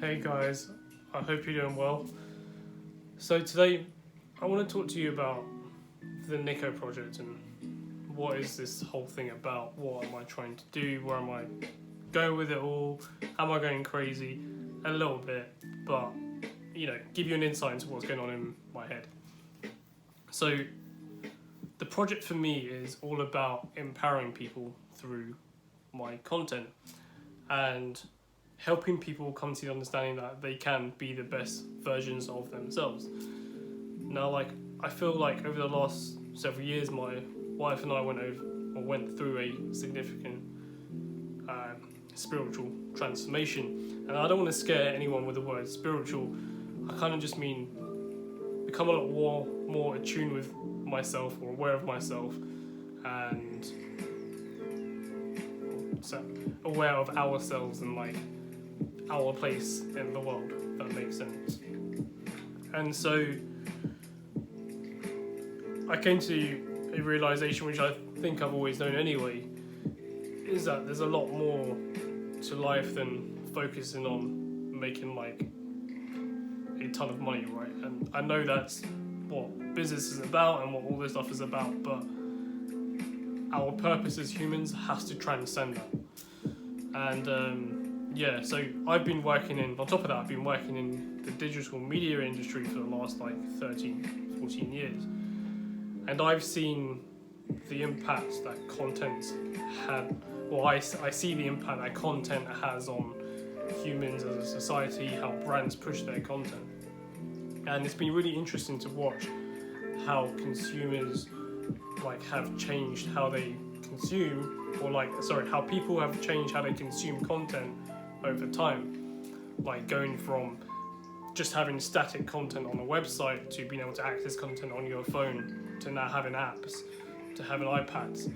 Hey guys, I hope you're doing well. So today I want to talk to you about the NIKKO Project and what is this whole thing about? What am I trying to do? Where am I going with it all? Am I going crazy? A little bit, but give you an insight into what's going on in my head. So the project for me is all about empowering people through my content and helping people come to the understanding that they can be the best versions of themselves. Now, I feel like over the last several years, my wife and I went through a significant spiritual transformation, and I don't want to scare anyone with the word spiritual. I kind of just mean become a lot more attuned with myself or aware of myself, and so aware of ourselves and our place in the world, if that makes sense. And so I came to a realization, which I think I've always known anyway, is that there's a lot more to life than focusing on making a ton of money, right? And I know that's what business is about and what all this stuff is about, but our purpose as humans has to transcend that. And so I've been working in the digital media industry for the last 13, 14 years. And I've seen the impact that content had, I see the impact that content has on humans as a society, how brands push their content. And it's been really interesting to watch how consumers have changed how they consume, how people have changed how they consume content over time, going from just having static content on a website to being able to access content on your phone, to now having apps, to having iPads.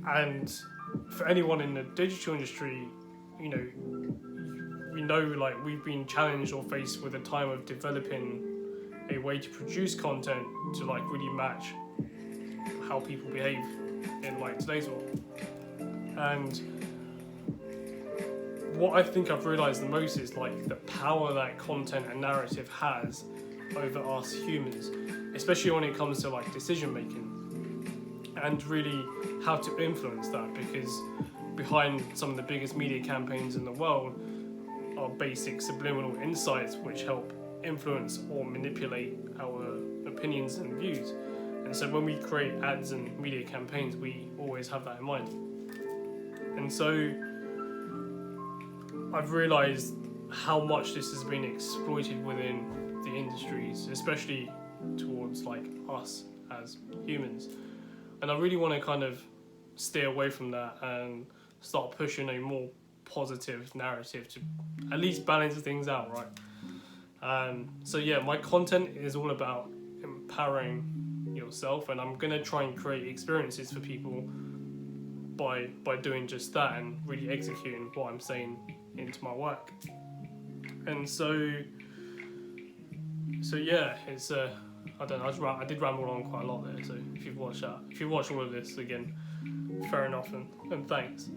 And for anyone in the digital industry, we know we've been challenged or faced with a time of developing a way to produce content to really match how people behave in today's world. And what I think I've realised the most is the power that content and narrative has over us humans, especially when it comes to decision making, and really how to influence that, because behind some of the biggest media campaigns in the world are basic subliminal insights which help influence or manipulate our opinions and views. And so when we create ads and media campaigns, we always have that in mind. And so I've realised how much this has been exploited within the industries, especially towards us as humans. And I really want to kind of stay away from that and start pushing a more positive narrative to at least balance things out, right? My content is all about empowering yourself, and I'm going to try and create experiences for people by doing just that and really executing what I'm saying into my work. And so it's I don't know, I did ramble on quite a lot there, so if you've watched all of this again, fair enough, and thanks.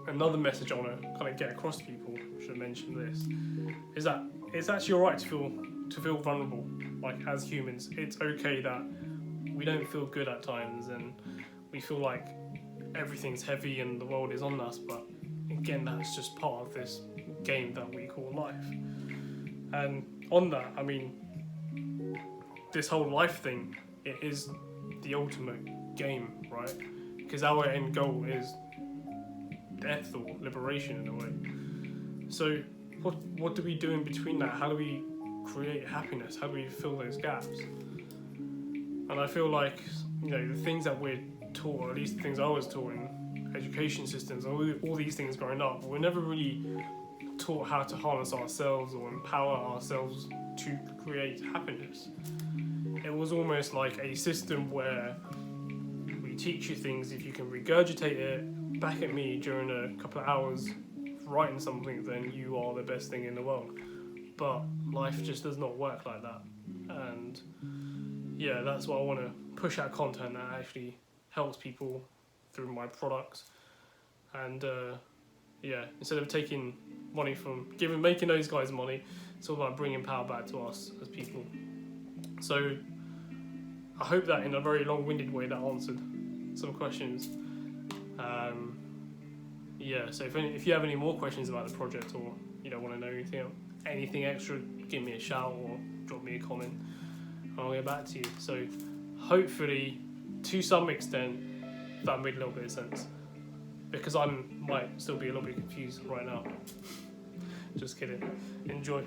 Another message I want to kind of get across to people, I should have mentioned this, is that it's actually alright to feel vulnerable. As humans, it's okay that we don't feel good at times and we feel like everything's heavy and the world is on us, but again, that's just part of this game that we call life. And on that, I mean, this whole life thing, it is the ultimate game, right? Because our end goal is death or liberation in a way. So what do we do in between that? How do we create happiness? How do we fill those gaps? And I feel like the things that we're taught, or at least the things I was taught in education systems, all these things growing up, we're never really taught how to harness ourselves or empower ourselves to create happiness. It was almost like a system where we teach you things, if you can regurgitate it back at me during a couple of hours writing something, then you are the best thing in the world. But life just does not work like that. And that's why I want to push out content that actually helps people through my products. And yeah, instead of taking money from making those guys money, it's all about bringing power back to us as people. So I hope that in a very long-winded way that answered some questions. Yeah, so if you have any more questions about the project, or want to know anything extra, give me a shout or drop me a comment and I'll get back to you. So hopefully, to some extent, that made a little bit of sense, because I might still be a little bit confused right now. Just kidding. Enjoy.